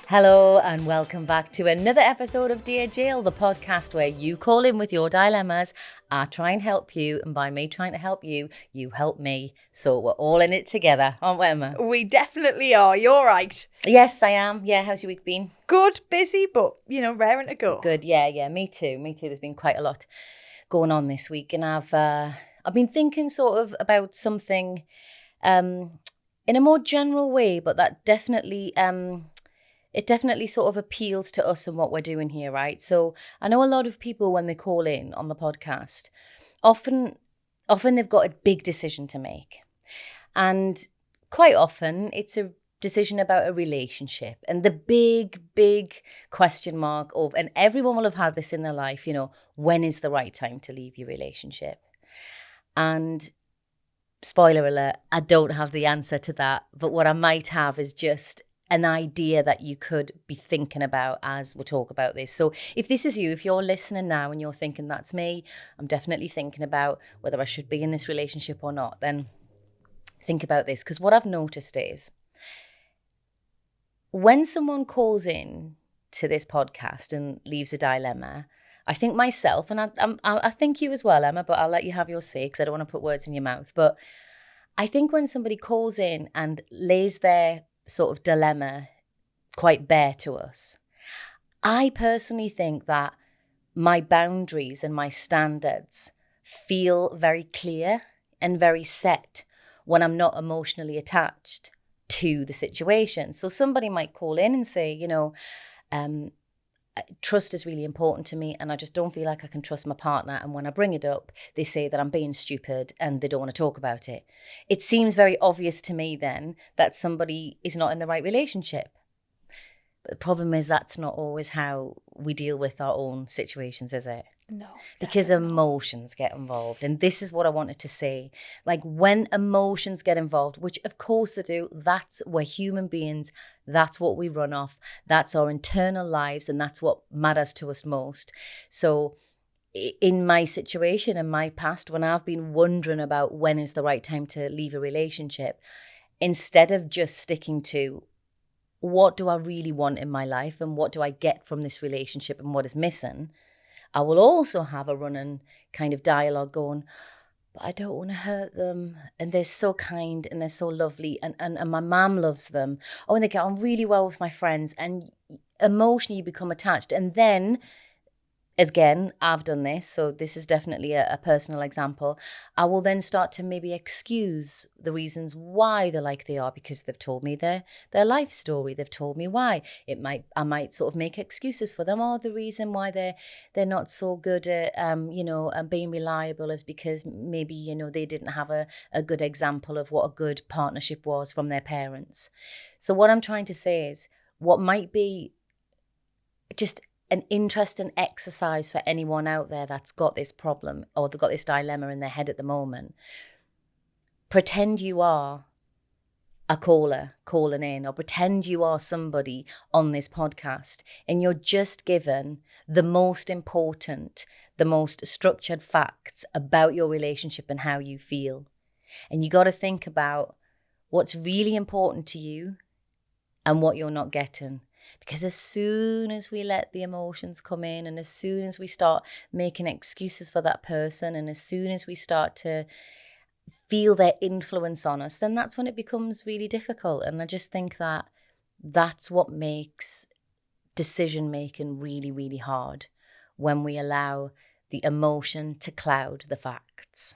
Hello and welcome back to another episode of Dear Jill, the podcast where you call in with your dilemmas. I try and help you, and by me trying to help you, you help me. So we're all in it together, aren't we, Emma? We definitely are. You're right. Yes, I am. Yeah, how's your week been? Good, busy, but, raring to go. Good, yeah, me too. There's been quite a lot going on this week, and I've been thinking sort of about something in a more general way, but that definitely... It definitely sort of appeals to us and what we're doing here, right? So I know a lot of people, when they call in on the podcast, often they've got a big decision to make. And quite often it's a decision about a relationship. And the big question mark of, and everyone will have had this in their life, when is the right time to leave your relationship? And spoiler alert, I don't have the answer to that. But what I might have is just an idea that you could be thinking about as we talk about this. So if this is you, if you're listening now and you're thinking that's me, I'm definitely thinking about whether I should be in this relationship or not, then think about this. Because what I've noticed is when someone calls in to this podcast and leaves a dilemma, I think myself, and I think you as well, Emma, but I'll let you have your say because I don't want to put words in your mouth. But I think when somebody calls in and lays their sort of dilemma quite bare to us, I personally think that my boundaries and my standards feel very clear and very set when I'm not emotionally attached to the situation. So somebody might call in and say, trust is really important to me and I just don't feel like I can trust my partner. And when I bring it up, they say that I'm being stupid and they don't want to talk about it. It seems very obvious to me then that somebody is not in the right relationship. But the problem is that's not always how we deal with our own situations, is it? No. Because emotions get involved. And this is what I wanted to say. Like when emotions get involved, which of course they do, we're human beings. That's what we run off. That's our internal lives. And that's what matters to us most. So in my situation, in my past, when I've been wondering about when is the right time to leave a relationship, instead of just sticking to what do I really want in my life and what do I get from this relationship and what is missing, I will also have a running kind of dialogue going, but I don't want to hurt them. And they're so kind and they're so lovely. And my mum loves them. Oh, and they get on really well with my friends. And emotionally you become attached. And then, again, I've done this, so this is definitely a personal example. I will then start to maybe excuse the reasons why they're like they are because they've told me their life story. They've told me why. I might sort of make excuses for them. Oh, the reason why they're not so good at being reliable is because maybe they didn't have a good example of what a good partnership was from their parents. So what I'm trying to say is what might be just an interesting exercise for anyone out there that's got this problem or they've got this dilemma in their head at the moment. Pretend you are a caller calling in, or pretend you are somebody on this podcast and you're just given the most important, the most structured facts about your relationship and how you feel. And you got to think about what's really important to you and what you're not getting. Because as soon as we let the emotions come in and as soon as we start making excuses for that person and as soon as we start to feel their influence on us, then that's when it becomes really difficult. And I just think that that's what makes decision making really, really hard, when we allow the emotion to cloud the facts.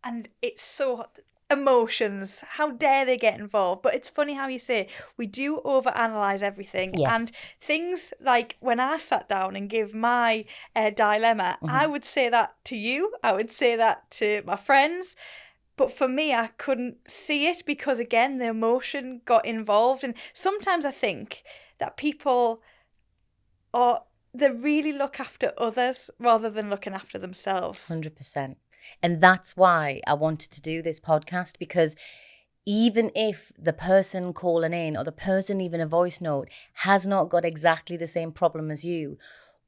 And it's so... emotions, how dare they get involved? But it's funny how you say we do overanalyze everything. Yes. And things like when I sat down and give my dilemma, I would say that to you, I would say that to my friends, but for me I couldn't see it because again the emotion got involved. And sometimes I think that people they really look after others rather than looking after themselves. 100%. And that's why I wanted to do this podcast, because even if the person calling in or the person leaving a voice note has not got exactly the same problem as you,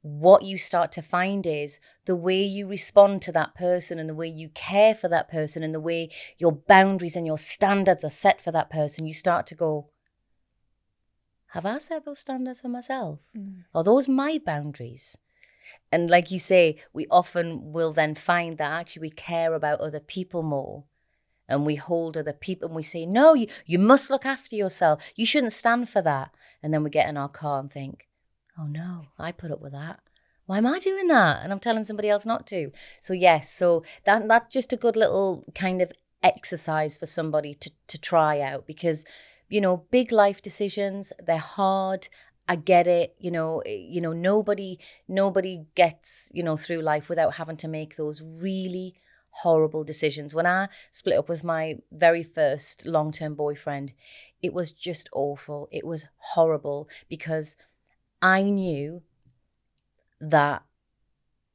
what you start to find is the way you respond to that person and the way you care for that person and the way your boundaries and your standards are set for that person, you start to go, have I set those standards for myself? Are those my boundaries? And like you say, we often will then find that actually we care about other people more. And we hold other people and we say, no, you must look after yourself. You shouldn't stand for that. And then we get in our car and think, oh no, I put up with that. Why am I doing that? And I'm telling somebody else not to. So yes, so that's just a good little kind of exercise for somebody to try out, because, you know, big life decisions, they're hard. I get it. Nobody gets, through life without having to make those really horrible decisions. When I split up with my very first long-term boyfriend, it was just awful. It was horrible because I knew that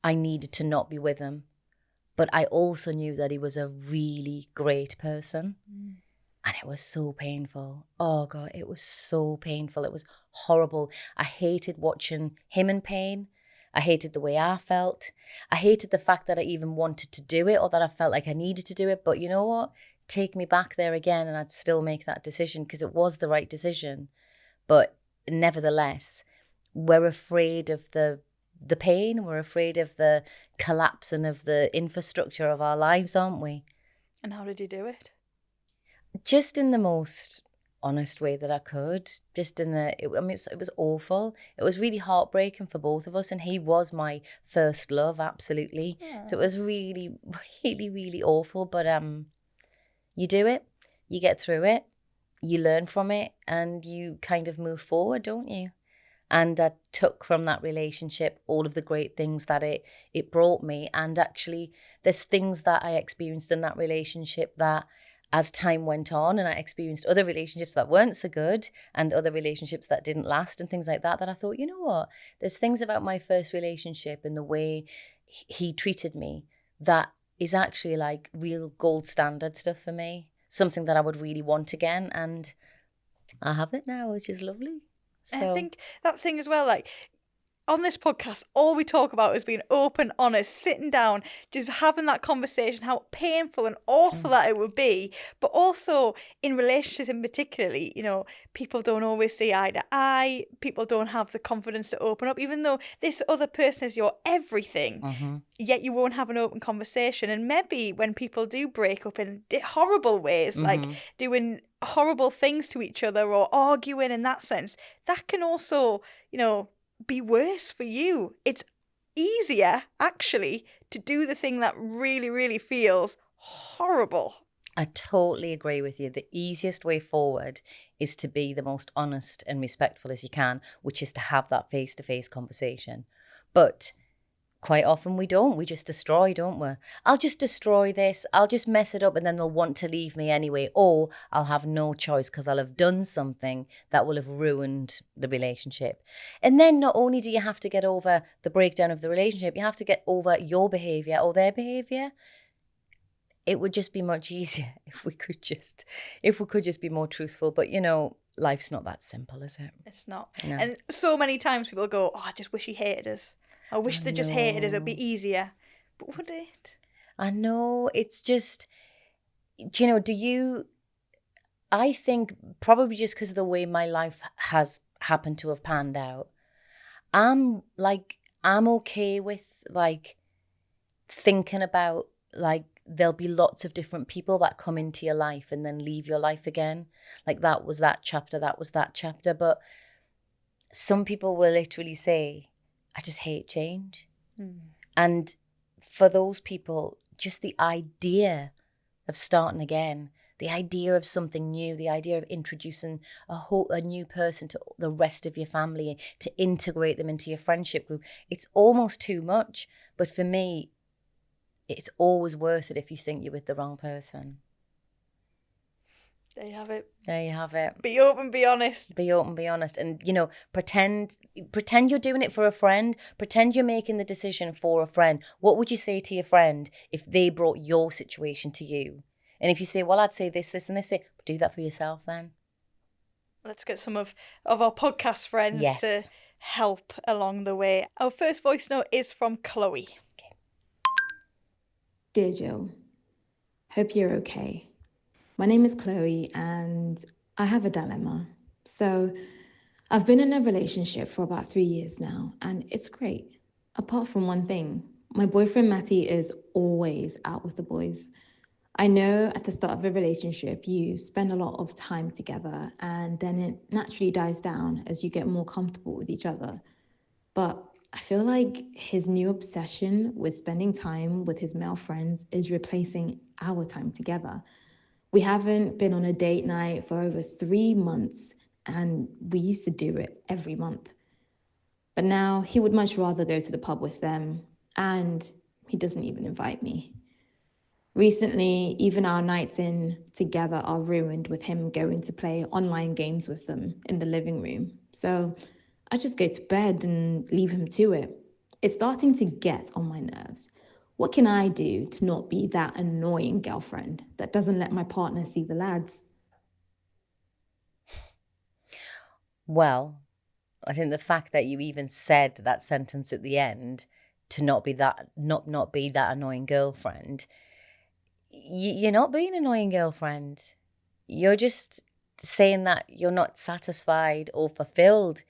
I needed to not be with him, but I also knew that he was a really great person. And it was so painful. Oh God, it was so painful. It was horrible. I hated watching him in pain. I hated the way I felt. I hated the fact that I even wanted to do it or that I felt like I needed to do it. But you know what? Take me back there again and I'd still make that decision because it was the right decision. But nevertheless, we're afraid of the pain. We're afraid of the collapse and of the infrastructure of our lives, aren't we? And how did you do it? Just in the most honest way that I could. It was awful. It was really heartbreaking for both of us, and he was my first love, absolutely. Yeah. So it was really, really, really awful. But you do it, you get through it, you learn from it, and you kind of move forward, don't you? And I took from that relationship all of the great things that it brought me. And actually, there's things that I experienced in that relationship that, as time went on and I experienced other relationships that weren't so good and other relationships that didn't last and things like that, that I thought, you know what, there's things about my first relationship and the way he treated me that is actually like real gold standard stuff for me, something that I would really want again. And I have it now, which is lovely. So I think that thing as well, like, on this podcast, all we talk about is being open, honest, sitting down, just having that conversation, how painful and awful that it would be. But also in relationships in particularly, people don't always see eye to eye. People don't have the confidence to open up, even though this other person is your everything. Yet you won't have an open conversation. And maybe when people do break up in horrible ways, like doing horrible things to each other or arguing in that sense, that can also, be worse for you. It's easier, actually, to do the thing that really, really feels horrible. I totally agree with you. The easiest way forward is to be the most honest and respectful as you can, which is to have that face-to-face conversation. But quite often we don't. We just destroy, don't we? I'll just destroy this. I'll just mess it up and then they'll want to leave me anyway. Or I'll have no choice because I'll have done something that will have ruined the relationship. And then not only do you have to get over the breakdown of the relationship, you have to get over your behaviour or their behaviour. It would just be much easier if we could just be more truthful. But, life's not that simple, is it? It's not. No. And so many times people go, I just wish he hated us. I wish they just hated us. It'd be easier. But would it? I know. It's just, I think probably just because of the way my life has happened to have panned out, I'm okay with thinking about there'll be lots of different people that come into your life and then leave your life again. Like that was that chapter, that was that chapter. But some people will literally say, I just hate change. And for those people, just the idea of starting again, the idea of something new, the idea of introducing a new person to the rest of your family, to integrate them into your friendship group, it's almost too much. But for me, it's always worth it if you think you're with the wrong person. There you have it. There you have it. Be open, be honest. Be open, be honest. And, pretend you're doing it for a friend. Pretend you're making the decision for a friend. What would you say to your friend if they brought your situation to you? And if you say, well, I'd say this, this, and this, do that for yourself then. Let's get some of our podcast friends to help along the way. Our first voice note is from Chloe. Dear Jill, hope you're okay. My name is Chloe and I have a dilemma. So I've been in a relationship for about 3 years now and it's great. Apart from one thing, my boyfriend Matty is always out with the boys. I know at the start of a relationship, you spend a lot of time together and then it naturally dies down as you get more comfortable with each other. But I feel like his new obsession with spending time with his male friends is replacing our time together. We haven't been on a date night for over 3 months, and we used to do it every month. But now he would much rather go to the pub with them, and he doesn't even invite me. Recently, even our nights in together are ruined with him going to play online games with them in the living room. So I just go to bed and leave him to it. It's starting to get on my nerves. What can I do to not be that annoying girlfriend that doesn't let my partner see the lads? Well, I think the fact that you even said that sentence at the end, to not be that annoying girlfriend, you're not being an annoying girlfriend. You're just saying that you're not satisfied or fulfilled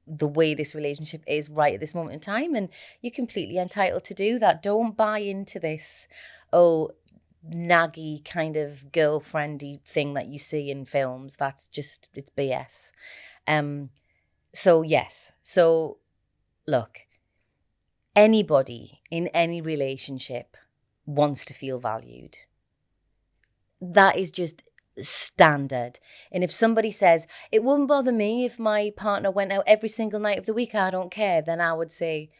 the way this relationship is right at this moment in time, and you're completely entitled to do that. Don't buy into this naggy kind of girlfriendy thing that you see in films. That's just, it's BS. So look, anybody in any relationship wants to feel valued. That is just standard. And if somebody says, it wouldn't bother me if my partner went out every single night of the week, I don't care, then I would say,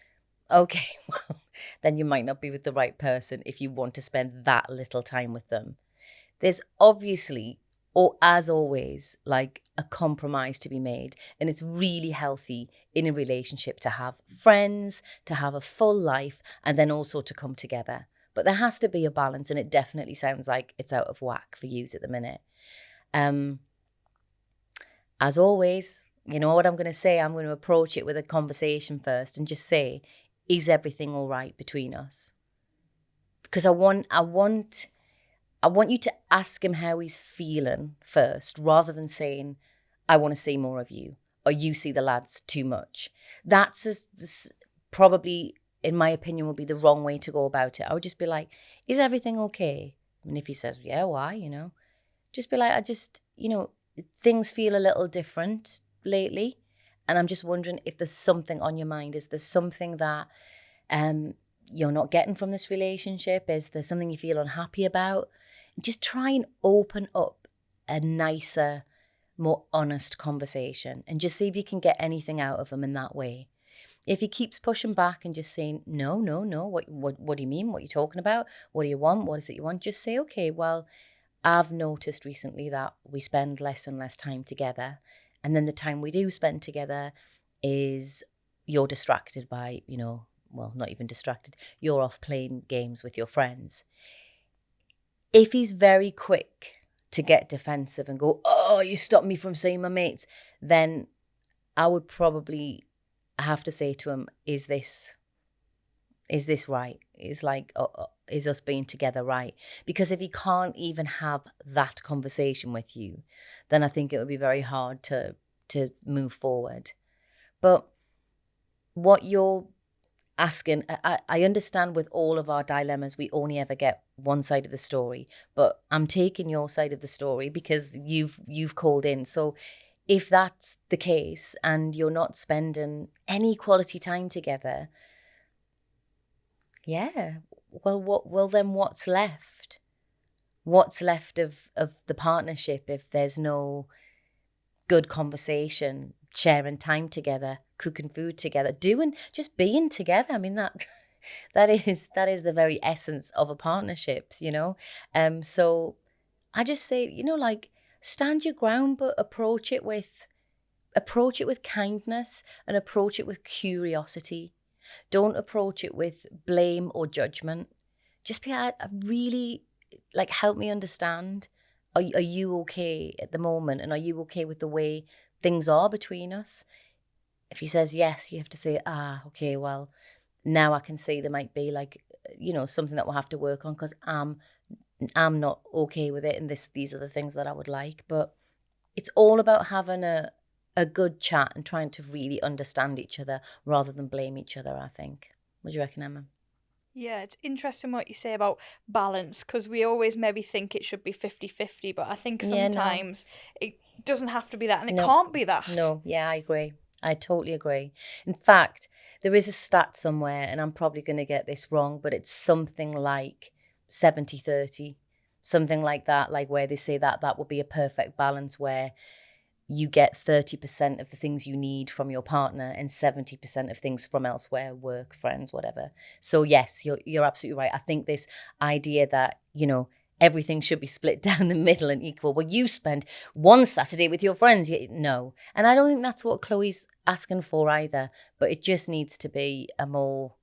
okay, well, then you might not be with the right person if you want to spend that little time with them. There's obviously, or as always, like a compromise to be made. And it's really healthy in a relationship to have friends, to have a full life, and then also to come together. But there has to be a balance, and it definitely sounds like it's out of whack for yous at the minute. As always, you know what I'm going to say? I'm going to approach it with a conversation first and just say, is everything all right between us? Because I want you to ask him how he's feeling first, rather than saying, I want to see more of you, or you see the lads too much. That's just probably, in my opinion, would be the wrong way to go about it. I would just be like, is everything okay? And if he says, yeah, why, just be like, I just, things feel a little different lately. And I'm just wondering if there's something on your mind. Is there something that you're not getting from this relationship? Is there something you feel unhappy about? Just try and open up a nicer, more honest conversation and just see if you can get anything out of him in that way. If he keeps pushing back and just saying, no, what do you mean? What are you talking about? What do you want? What is it you want? Just say, okay, well, I've noticed recently that we spend less and less time together. And then the time we do spend together is you're distracted by, well, not even distracted. You're off playing games with your friends. If he's very quick to get defensive and go, oh, you stopped me from seeing my mates, then I would probably have to say to him, is this right? Is us being together right? Because if he can't even have that conversation with you, then I think it would be very hard to move forward. But what you're asking, I understand with all of our dilemmas, we only ever get one side of the story, but I'm taking your side of the story because you've called in. So if that's the case and you're not spending any quality time together, yeah, well, then what's left? What's left of the partnership if there's no good conversation, sharing time together, cooking food together, just being together? I mean, that is the very essence of a partnership, So I just say, stand your ground, but approach it with kindness and approach it with curiosity. Don't approach it with blame or judgment. Just be really help me understand. Are you okay at the moment? And are you okay with the way things are between us? If he says yes, you have to say, okay, well, now I can see there might be like, something that we'll have to work on because I'm not okay with it, and these are the things that I would like. But it's all about having a good chat and trying to really understand each other rather than blame each other, I think. What do you reckon, Emma? Yeah, it's interesting what you say about balance, because we always maybe think it should be 50-50, but I think sometimes it doesn't have to be that, and it can't be that. No, yeah, I agree. I totally agree. In fact, there is a stat somewhere, and I'm probably going to get this wrong, but it's something like 70-30, something like that, like where they say that would be a perfect balance where you get 30% of the things you need from your partner and 70% of things from elsewhere, work, friends, whatever. So yes, you're absolutely right. I think this idea that, everything should be split down the middle and equal. Well, you spend one Saturday with your friends. No. And I don't think that's what Chloe's asking for either. But it just needs to be a more,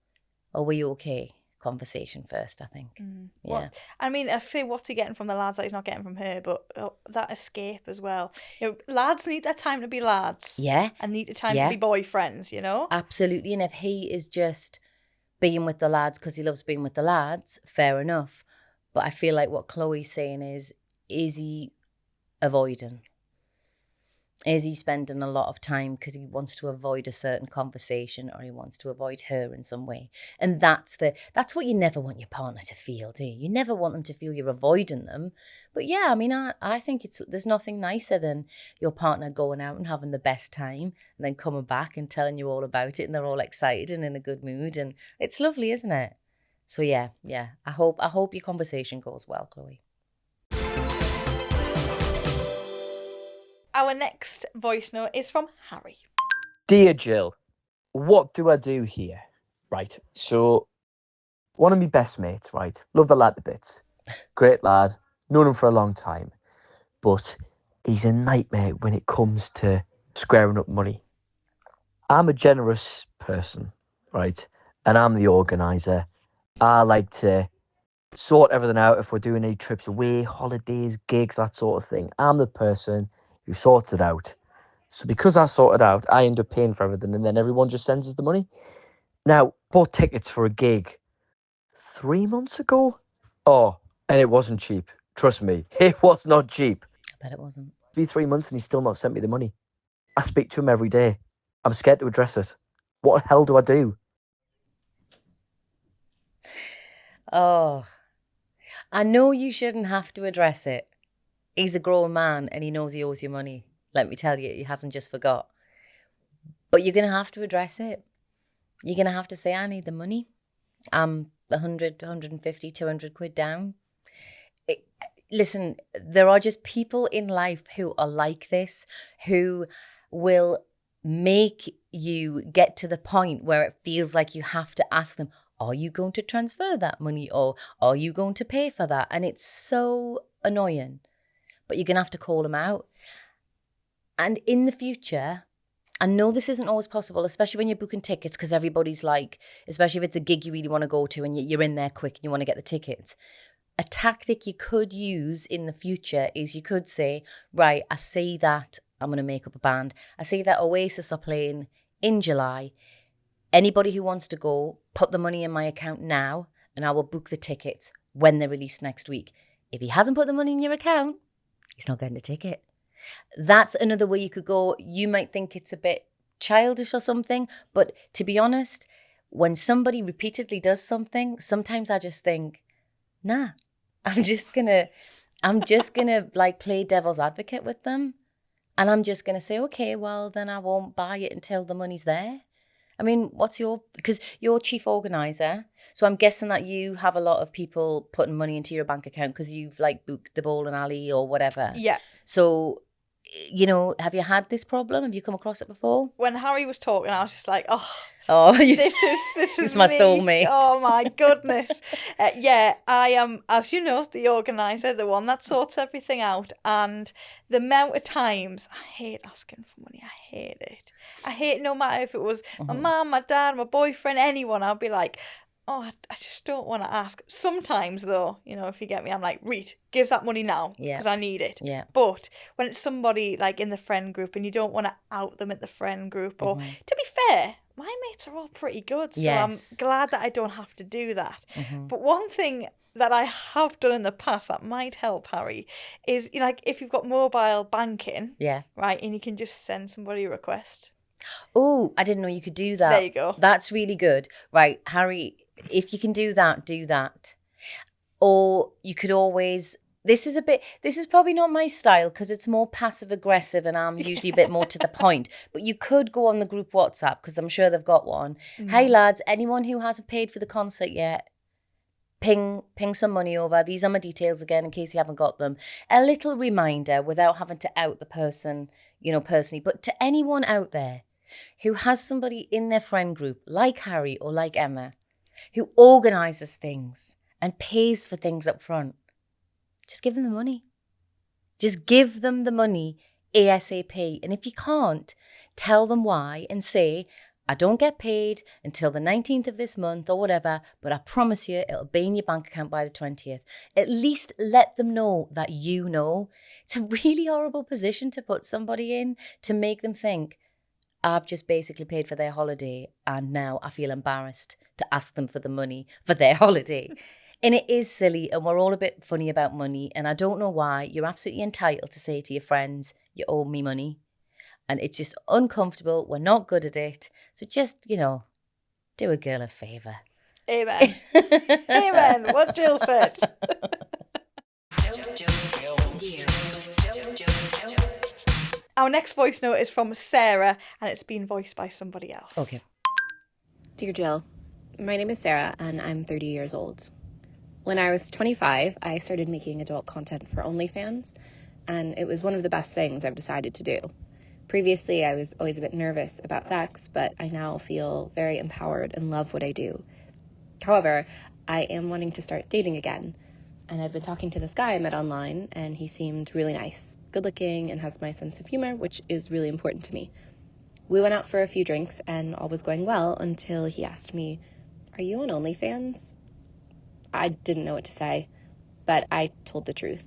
are we okay? Conversation first, I think. Yeah. Well, I mean, I say what's he getting from the lads that he's not getting from her, but that escape as well. Lads need their time to be lads. Yeah. And need the time to be boyfriends, Absolutely. And if he is just being with the lads because he loves being with the lads, fair enough. But I feel like what Chloe's saying is he avoiding? Is he spending a lot of time because he wants to avoid a certain conversation, or he wants to avoid her in some way? And that's what you never want your partner to feel, do you? You never want them to feel you're avoiding them. But yeah, I mean, I think there's nothing nicer than your partner going out and having the best time and then coming back and telling you all about it, and they're all excited and in a good mood, and it's lovely, isn't it? So yeah. I hope your conversation goes well, Chloe. Our next voice note is from Harry. Dear Jill, what do I do here? Right, so one of my best mates, right? Love the lad to bits. Great lad, known him for a long time. But he's a nightmare when it comes to squaring up money. I'm a generous person, right? And I'm the organiser. I like to sort everything out if we're doing any trips away, holidays, gigs, that sort of thing. I'm the person who sorts it out. So because I sort it out, I end up paying for everything, and then everyone just sends us the money. Now, bought tickets for a gig 3 months ago. Oh, and it wasn't cheap. Trust me, it was not cheap. I bet it wasn't. It's been 3 months and he's still not sent me the money. I speak to him every day. I'm scared to address it. What the hell do I do? Oh, I know you shouldn't have to address it. He's a grown man and he knows he owes you money. Let me tell you, he hasn't just forgot. But you're going to have to address it. You're going to have to say, I need the money. I'm 100, 150, 200 quid down. Listen, there are just people in life who are like this, who will make you get to the point where it feels like you have to ask them, are you going to transfer that money, or are you going to pay for that? And it's so annoying. But you're going to have to call them out. And in the future, I know this isn't always possible, especially when you're booking tickets, because everybody's like, especially if it's a gig you really want to go to and you're in there quick and you want to get the tickets. A tactic you could use in the future is you could say, right, I see that I'm going to make up a band. I see that Oasis are playing in July. Anybody who wants to go, put the money in my account now and I will book the tickets when they're released next week. If he hasn't put the money in your account, he's not getting a ticket. That's another way you could go. You might think it's a bit childish or something, but to be honest, when somebody repeatedly does something, sometimes I just think, nah, I'm just gonna like play devil's advocate with them. And I'm just gonna say, okay, well, then I won't buy it until the money's there. I mean, because you're chief organizer, so I'm guessing that you have a lot of people putting money into your bank account because you've like booked the bowling alley or whatever. Yeah. So, have you had this problem? Have you come across it before? When Harry was talking, I was just like, this is my me. soulmate. Oh my goodness. Yeah, I am, as you know, the organizer, the one that sorts everything out. And the amount of times I hate asking for money. I hate it. I hate, no matter if it was my mum, my dad, my boyfriend, anyone. I'll be like, oh, I just don't want to ask. Sometimes, though, you know, if you get me, I'm like, Reet, give that money now Yeah. because I need it. Yeah. But when it's somebody like in the friend group and you don't want to out them at the friend group, or to be fair, my mates are all pretty good, so Yes. I'm glad that I don't have to do that. Mm-hmm. But one thing that I have done in the past that might help, Harry, is, you know, like if you've got mobile banking, Yeah. right, and you can just send somebody a request. Oh, I didn't know you could do that. There you go. That's really good. Right, Harry, if you can do that, do that. Or you could always, this is probably not my style because it's more passive aggressive and I'm usually a bit more to the point. But you could go on the group WhatsApp because I'm sure they've got one. Hey lads, anyone who hasn't paid for the concert yet, ping some money over. These are my details again in case you haven't got them. A little reminder without having to out the person, you know, personally. But to anyone out there who has somebody in their friend group like Harry or like Emma who organises things and pays for things up front, just give them the money. Just give them the money ASAP. And if you can't, tell them why and say, I don't get paid until the 19th of this month or whatever, but I promise you it'll be in your bank account by the 20th. At least let them know that you know. It's a really horrible position to put somebody in, to make them think, I've just basically paid for their holiday and now I feel embarrassed to ask them for the money for their holiday. And it is silly and we're all a bit funny about money and I don't know why. You're absolutely entitled to say to your friends, you owe me money. And it's just uncomfortable. We're not good at it. So just, you know, do a girl a favour. Amen. Amen. What Jill said. Our next voice note is from Sarah and it's been voiced by somebody else. Okay. Dear Jill, my name is Sarah and I'm 30 years old. When I was 25, I started making adult content for OnlyFans, and it was one of the best things I've decided to do. Previously, I was always a bit nervous about sex, but I now feel very empowered and love what I do. However, I am wanting to start dating again, and I've been talking to this guy I met online, and he seemed really nice, good-looking, and has my sense of humor, which is really important to me. We went out for a few drinks, and all was going well until he asked me, "Are you on OnlyFans?" I didn't know what to say, but I told the truth.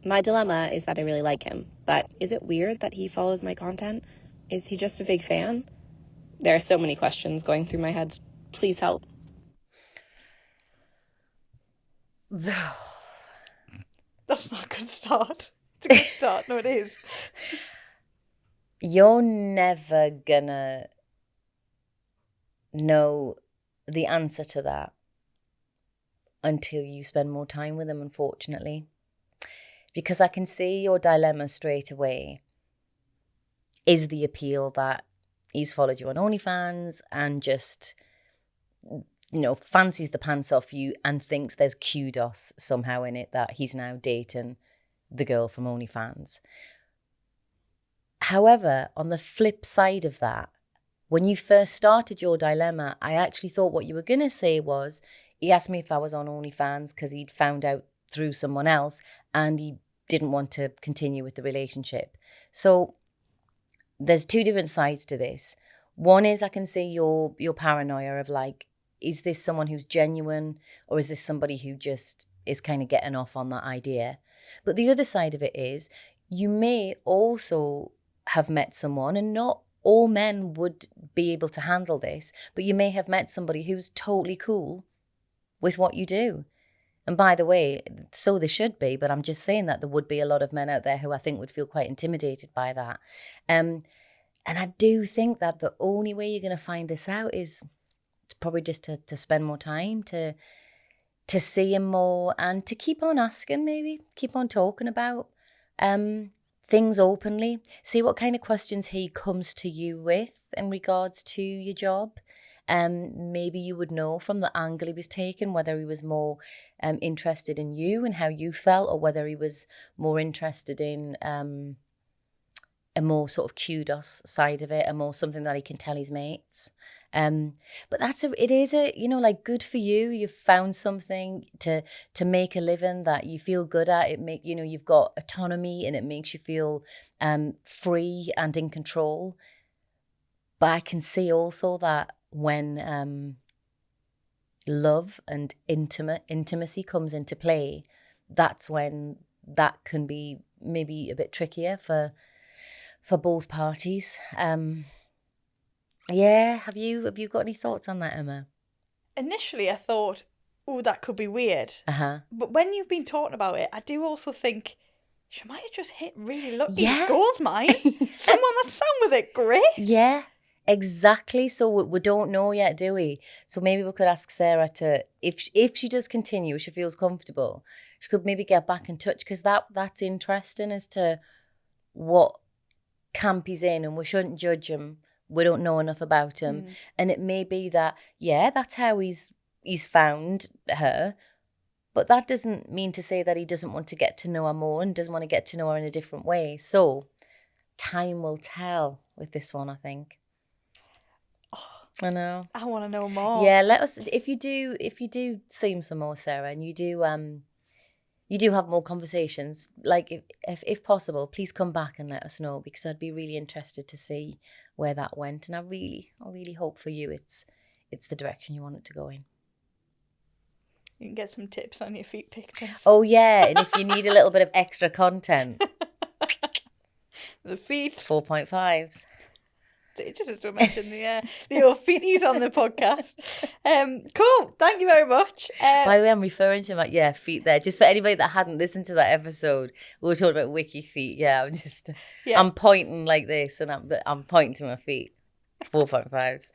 My dilemma is that I really like him, but is it weird that he follows my content? Is he just a big fan? There are so many questions going through my head. Please help. That's not a good start. It's a good start. No, it is. You're never gonna know the answer to that until you spend more time with him, unfortunately. Because I can see your dilemma straight away is the appeal that he's followed you on OnlyFans and just, you know, fancies the pants off you and thinks there's kudos somehow in it that he's now dating the girl from OnlyFans. However, on the flip side of that, when you first started your dilemma, I actually thought what you were going to say was, he asked me if I was on OnlyFans because he'd found out through someone else and he didn't want to continue with the relationship. So there's two different sides to this. One is I can see your paranoia of like, is this someone who's genuine or is this somebody who just is kind of getting off on that idea? But the other side of it is you may also have met someone, and not all men would be able to handle this, but you may have met somebody who's totally cool with what you do. And by the way, so they should be, but I'm just saying that there would be a lot of men out there who I think would feel quite intimidated by that. And I do think that the only way you're going to find this out is probably just to spend more time, to see him more, and to keep on asking, maybe keep on talking about things openly. See what kind of questions he comes to you with in regards to your job. Maybe you would know from the angle he was taking whether he was more interested in you and how you felt, or whether he was more interested in a more sort of kudos side of it, a more something that he can tell his mates. But it is you know, like, good for you. You've found something to make a living that you feel good at. You know, you've got autonomy and it makes you feel free and in control. But I can see also that when love and intimacy comes into play, that's when that can be maybe a bit trickier for both parties. Yeah, have you got any thoughts on that, Emma? Initially, I thought, oh, that could be weird. But when you've been talking about it, I do also think she might have just hit really lucky with gold mine. Someone that's sang with it, great. Yeah, exactly. So we don't know yet, do we? So maybe we could ask Sarah to, if she does continue, if she feels comfortable, she could maybe get back in touch, because that's interesting as to what camp he's in, and we shouldn't judge him. We don't know enough about him. And it may be that, that's how he's found her, but that doesn't mean to say that he doesn't want to get to know her more and doesn't want to get to know her in a different way. So time will tell with this one, I think. I know. I want to know more. Yeah, let us, if you do see him some more, Sarah, and you do have more conversations, like if possible, please come back and let us know, because I'd be really interested to see where that went, and I really hope for you it's the direction you want it to go in. You can get some tips on your feet pictures. Oh yeah, and if you need a little bit of extra content, the feet 4.5s. Just to mention the old feeties on the podcast. Cool. Thank you very much. By the way, I'm referring to my feet there. Just for anybody that hadn't listened to that episode, we were talking about wiki feet. Yeah, I'm pointing like this, and I'm pointing to my feet. 4.5s.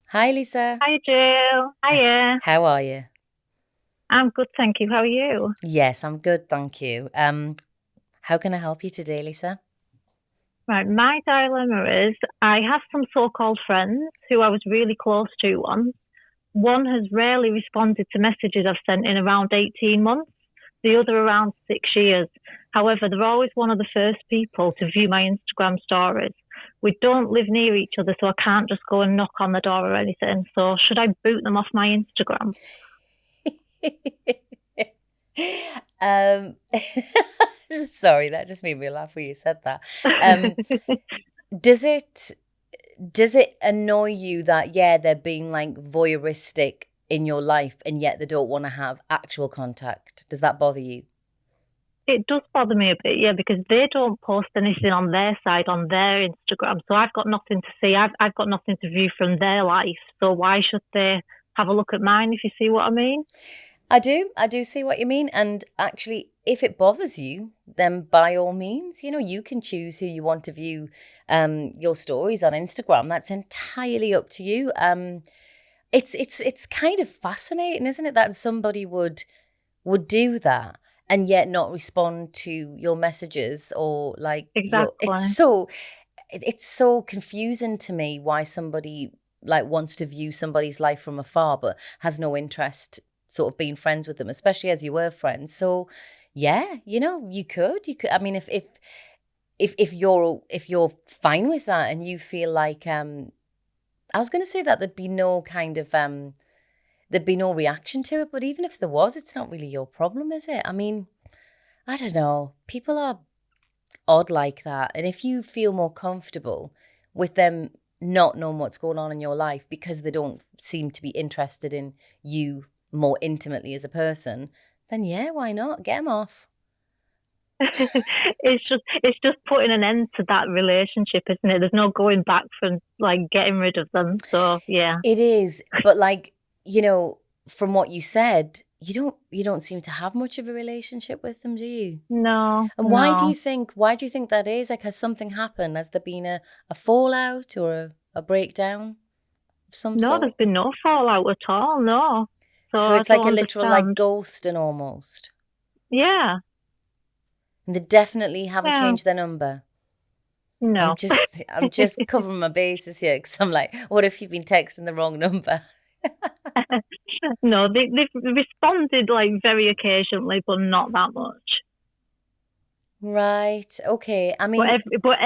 Hi, Lisa. Hi, Jill. Hiya. How are you? I'm good, thank you. How are you? Yes, I'm good, thank you. How can I help you today, Lisa? Right, my dilemma is I have some so-called friends who I was really close to once. One has rarely responded to messages I've sent in around 18 months, the other around 6 years. However, they're always one of the first people to view my Instagram stories. We don't live near each other, so I can't just go and knock on the door or anything. So should I boot them off my Instagram? Sorry, that just made me laugh when you said that. Does it annoy you that they're being like voyeuristic in your life, and yet they don't want to have actual contact? Does that bother you? It does bother me a bit, because they don't post anything on their side, on their Instagram. So I've got nothing to see. I've got nothing to view from their life. So why should they have a look at mine, if you see what I mean? I do see what you mean. And actually, if it bothers you, then by all means, you can choose who you want to view your stories on Instagram. That's entirely up to you. It's kind of fascinating, isn't it, that somebody would do that and yet not respond to your messages, or like exactly. It's so confusing to me why somebody like wants to view somebody's life from afar but has no interest sort of being friends with them, especially as you were friends. So you could I mean, if you're fine with that and you feel like I was going to say that there'd be no kind of there'd be no reaction to it, but even if there was, it's not really your problem, is it? I mean, I don't know, people are odd like that, and if you feel more comfortable with them not knowing what's going on in your life because they don't seem to be interested in you more intimately as a person, then why not? Get them off. It's just putting an end to that relationship, isn't it? There's no going back from like getting rid of them. So it is. But like, from what you said, you don't seem to have much of a relationship with them, do you? No. And why do you think that is? Like, has something happened? Has there been a fallout or a breakdown of some sort? No, there's been no fallout at all. No. So it's like a literal like ghosting almost. Yeah. And they definitely haven't changed their number. No. I'm just covering my bases here, because I'm like, what if you've been texting the wrong number? No, they've responded like very occasionally, but not that much. Right. Okay. I mean, but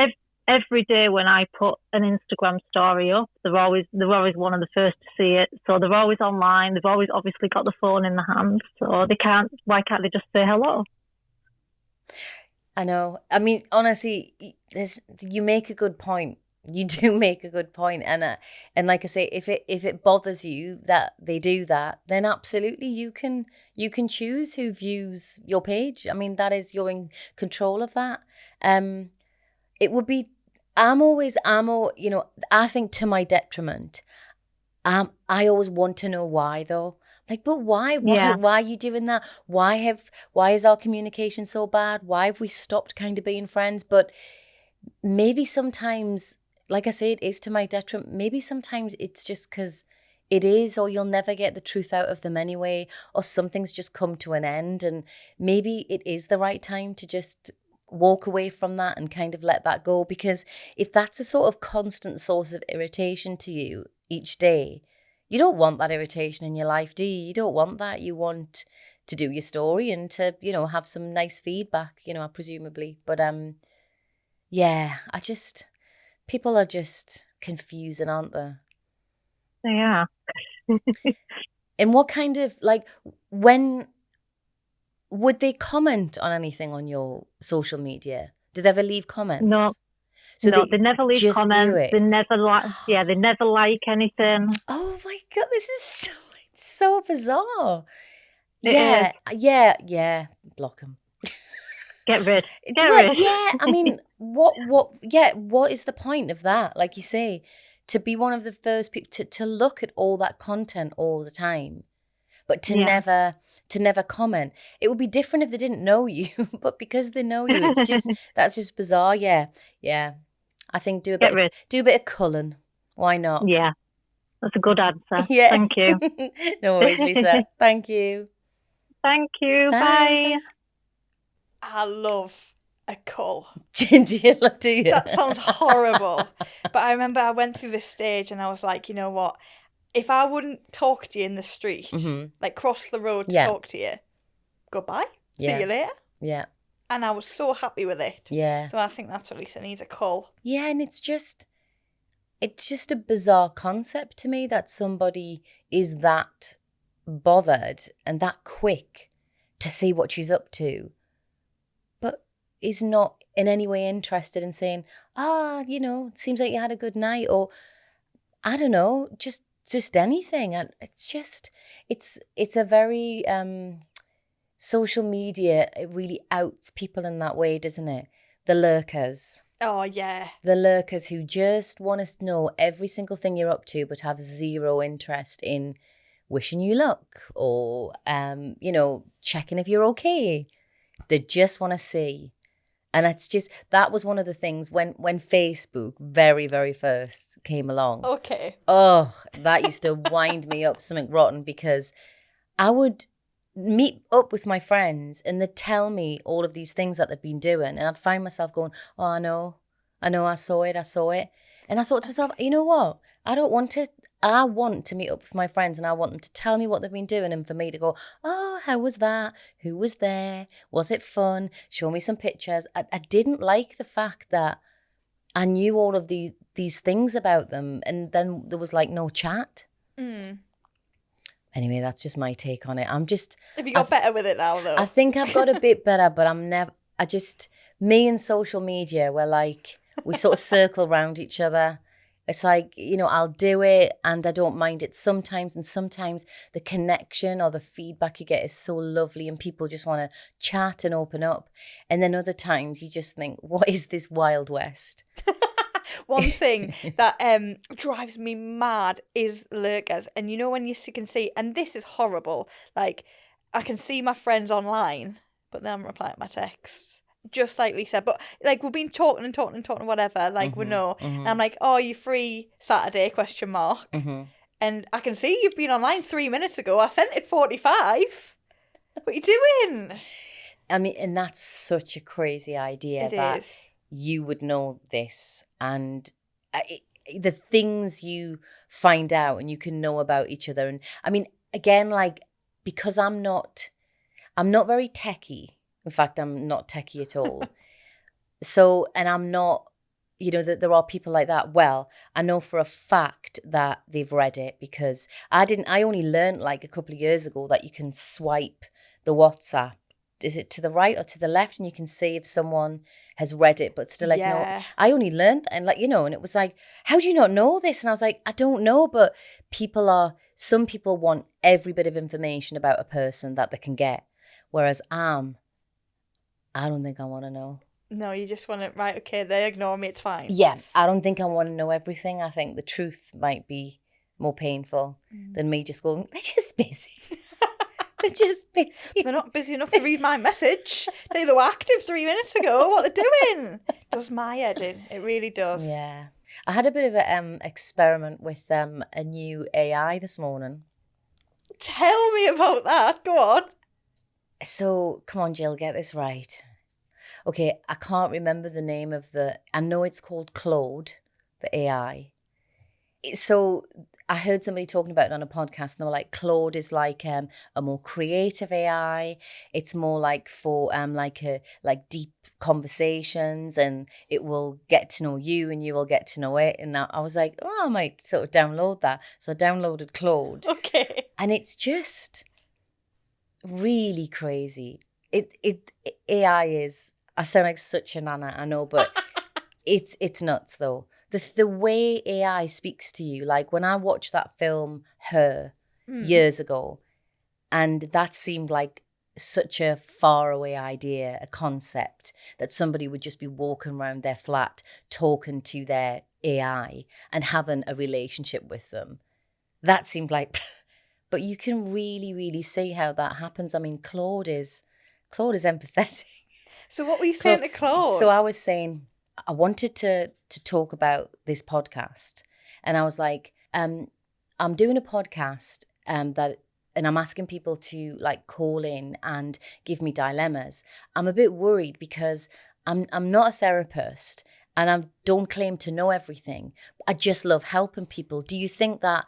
every day when I put an Instagram story up, they're always one of the first to see it. So they're always online. They've always obviously got the phone in the hand. So why can't they just say hello? I know. I mean, honestly, you make a good point. You do make a good point, and like I say, if it bothers you that they do that, then absolutely you can choose who views your page. I mean, that is, you're in control of that. It would be. I think to my detriment. I always want to know why though. Like, but why? Yeah. Why are you doing that? Why is our communication so bad? Why have we stopped kind of being friends? But maybe sometimes, like I say, it is to my detriment. Maybe sometimes it's just because it is, or you'll never get the truth out of them anyway, or something's just come to an end. And maybe it is the right time to just walk away from that and kind of let that go. Because if that's a sort of constant source of irritation to you each day, you don't want that irritation in your life, do you? You don't want that. You want to do your story and to, have some nice feedback, presumably. But yeah, people are just confusing, aren't they? They are. And what kind of, like, when would they comment on anything on your social media? Did they ever leave comments? No. So no, they never leave just comments. view it. They never they never like anything. Oh my God, this is so bizarre. It Yeah. Block them. Get rid. Rid. Yeah, I mean, what is the point of that? Like you say, to be one of the first people to look at all that content all the time, but to never comment. It would be different if they didn't know you, but because they know you, that's just bizarre. Yeah. I think do a bit of culling. Why not? Yeah, that's a good answer. Yeah. Thank you. No worries, Lisa. Thank you. Thank you. Bye. I love a cull. Do you? That sounds horrible. But I remember I went through this stage and I was like, you know what? If I wouldn't talk to you in the street, like cross the road to talk to you, goodbye. See you later. Yeah. And I was so happy with it. Yeah. So I think that's what Lisa needs, a cull. Yeah, and it's just a bizarre concept to me that somebody is that bothered and that quick to see what she's up to, but is not in any way interested in saying, it seems like you had a good night, or I don't know, just anything. And it's a very social media, it really outs people in that way, doesn't it? The lurkers. Oh, yeah. The lurkers who just want to know every single thing you're up to, but have zero interest in wishing you luck or, checking if you're okay. They just want to see. And that was one of the things when Facebook very, very first came along. Okay. Oh, that used to wind me up something rotten, because I would meet up with my friends and they'd tell me all of these things that they'd been doing, and I'd find myself going, oh, I know, I saw it. And I thought to myself, you know what? I want to meet up with my friends and I want them to tell me what they've been doing, and for me to go, oh, how was that? Who was there? Was it fun? Show me some pictures. I didn't like the fact that I knew all of these things about them, and then there was like no chat. Anyway, that's just my take on it. Have you got better with it now, though? I think I've got a bit better, but me and social media, we're like, we sort of circle around each other. It's like, I'll do it and I don't mind it sometimes. And sometimes the connection or the feedback you get is so lovely and people just want to chat and open up. And then other times you just think, what is this Wild West? One thing that drives me mad is lurkers. And when you can see, and this is horrible, like I can see my friends online, but then I'm replying to my texts. Just like Lisa, but like we've been talking and whatever, like we know. And I'm like, oh, you free Saturday ? And I can see you've been online 3 minutes ago. I sent it 45. What are you doing? I mean, and that's such a crazy idea you would know this, and the things you find out and you can know about each other. And I mean, again, like, because I'm not very techie. In fact, I'm not techie at all. So, and I'm not, that there are people like that. Well, I know for a fact that they've read it, because I only learned like a couple of years ago that you can swipe the WhatsApp is it to the right or to the left? And you can see if someone has read it, but still like, Yeah. no, I only learned, and like, you know, and it was like, how do you not know this? And I was like, I don't know, but some people want every bit of information about a person that they can get. Whereas I don't think I want to know. No, you just want to, right, okay, they ignore me, it's fine. Yeah, I don't think I want to know everything. I think the truth might be more painful than me just going, they're just busy. They're just busy. They're not busy enough to read my message. They were active 3 minutes ago. What they're doing? Does my head in. It really does. Yeah. I had a bit of an experiment with a new AI this morning. Tell me about that. Go on. So, come on, Jill, get this right. Okay, I can't remember the name of I know it's called Claude, the AI. So I heard somebody talking about it on a podcast, and they were like, Claude is like a more creative AI. It's more like for like deep conversations, and it will get to know you and you will get to know it. And I was like, oh, I might sort of download that. So I downloaded Claude. Okay. And it's just really crazy. AI is, I sound like such a nana, I know, but it's nuts though. The way AI speaks to you, like when I watched that film Her years ago, and that seemed like such a faraway idea, a concept that somebody would just be walking around their flat talking to their AI and having a relationship with them. That seemed like, but you can really, really see how that happens. I mean, Claude is empathetic. So what were you saying to Claude? So I was saying, I wanted to talk about this podcast, and I was like, I'm doing a podcast and I'm asking people to like call in and give me dilemmas. I'm a bit worried because I'm not a therapist and I don't claim to know everything. I just love helping people. Do you think that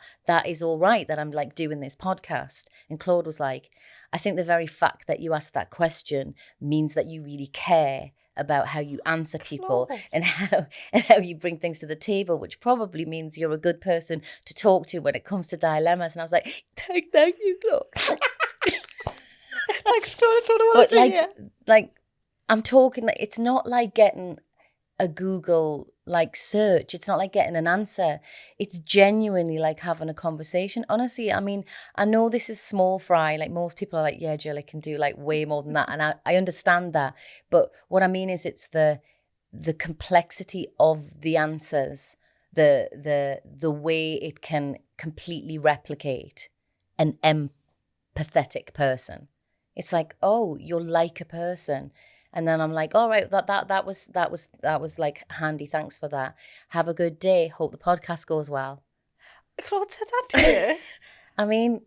is all right that I'm like doing this podcast? And Claude was like, I think the very fact that you asked that question means that you really care about how you answer people Claude. and how you bring things to the table, which probably means you're a good person to talk to when it comes to dilemmas. And I was like, thank you, Claude. Thanks, Claude. That's what I want to do here. Like, I'm talking, like, it's not like getting a Google like search. It's not like getting an answer. It's genuinely like having a conversation. Honestly, I mean, I know this is small fry. Like most people are like, yeah, Jill, I can do like way more than that. And I understand that. But what I mean is it's the complexity of the answers, the way it can completely replicate an empathetic person. It's like, oh, you're like a person. And then I'm like, all right, that was like handy. Thanks for that. Have a good day. Hope the podcast goes well. Claude said that to you? I mean,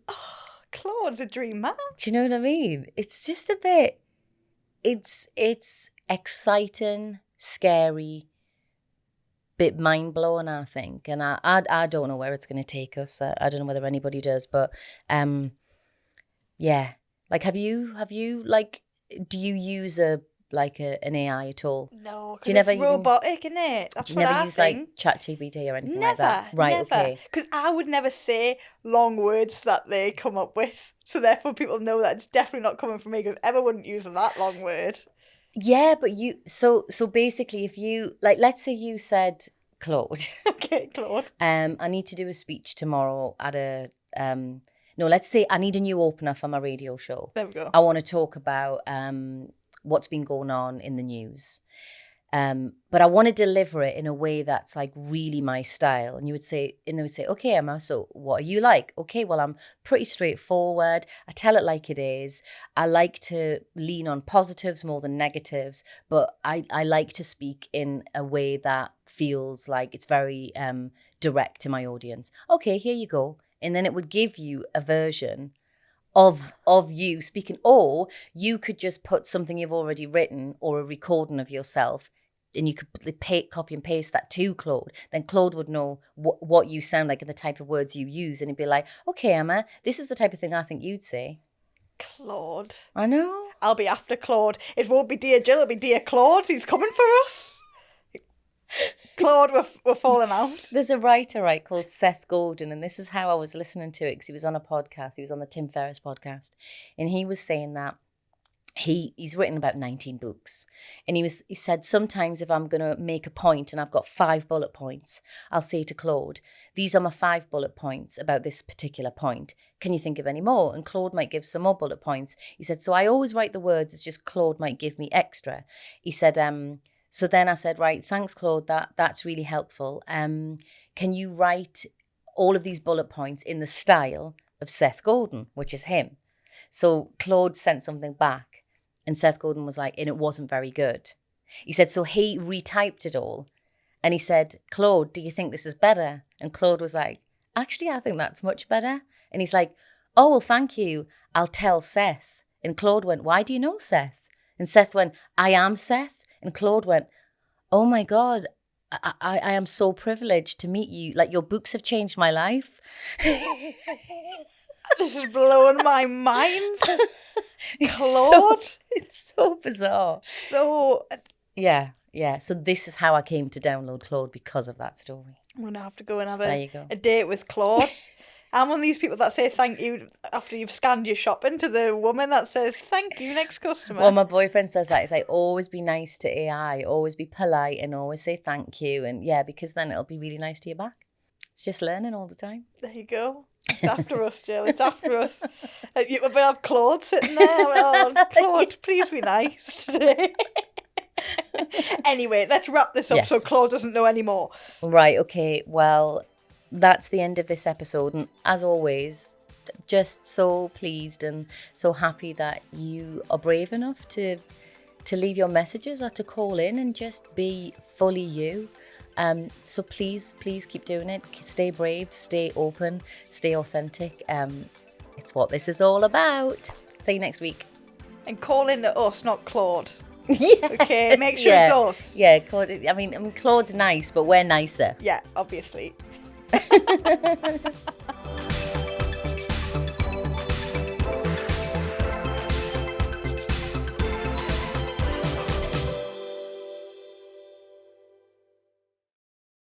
Claude's a dream man. do you know what I mean? It's just a bit, it's exciting, scary, bit mind-blowing, I think. And I don't know where it's going to take us. I don't know whether anybody does, but yeah. Like, have you like, do you use an AI at all? No, Do you because never it's even- robotic, isn't it? That's Do you what never I use think. like ChatGPT or anything Never, like that? Right, never. okay. Because I would never say long words that they come up with. So therefore people know that it's definitely not coming from me because Emma wouldn't use that long word. Yeah, but so basically if you, like, let's say you said, Claude, Okay, Claude. I need to do a speech tomorrow at a, no, let's say I need a new opener for my radio show. There we go. I want to talk about what's been going on in the news. But I want to deliver it in a way that's like really my style. And they would say, okay, Emma, so what are you like? Okay, well, I'm pretty straightforward. I tell it like it is. I like to lean on positives more than negatives, but I like to speak in a way that feels like it's very direct to my audience. Okay, here you go. And then it would give you a version of you speaking, or you could just put something you've already written or a recording of yourself, and you could copy and paste that to Claude. Then Claude would know what you sound like and the type of words you use, and he'd be like, okay, Emma, this is the type of thing I think you'd say. Claude. I know. I'll be after Claude. It won't be Dear Jill, it'll be Dear Claude. He's coming for us. Claude, we're falling out. There's a writer, right, called Seth Godin, and this is how I was listening to it, because he was on a podcast. He was on the Tim Ferriss podcast, and he was saying that he's written about 19 books, and he said, sometimes if I'm going to make a point and I've got 5 bullet points, I'll say to Claude, these are my 5 bullet points about this particular point. Can you think of any more? And Claude might give some more bullet points. He said, so I always write the words, it's just Claude might give me extra. He said, so then I said, right, thanks, Claude, that's really helpful. Can you write all of these bullet points in the style of Seth Godin, which is him? So Claude sent something back. And Seth Godin was like, and it wasn't very good. He said, so he retyped it all. And he said, Claude, do you think this is better? And Claude was like, actually, I think that's much better. And he's like, oh, well, thank you. I'll tell Seth. And Claude went, why do you know Seth? And Seth went, I am Seth. And Claude went, oh my God, I am so privileged to meet you. Like, your books have changed my life. This is blowing my mind. Claude? It's so bizarre. So... Yeah. So this is how I came to download Claude, because of that story. I'm going to have to go and have a date with Claude. I'm one of these people that say thank you after you've scanned your shopping to the woman that says thank you, next customer. Well, my boyfriend says that. He's like, always be nice to AI, always be polite, and always say thank you. And yeah, because then it'll be really nice to you back. It's just learning all the time. There you go. It's after us, Jill. It's after us. We have Claude sitting there. Oh, Claude, please be nice today. Anyway, let's wrap this up so Claude doesn't know anymore. Right, okay. Well, that's the end of this episode. And as always, just so pleased and so happy that you are brave enough to leave your messages or to call in and just be fully you. So please keep doing it. Stay brave, stay open, stay authentic. It's what this is all about. See you next week. And call in to us, not Claude. Yes, okay, make sure it's us. Yeah, Claude. I mean, Claude's nice, but we're nicer. Yeah, obviously.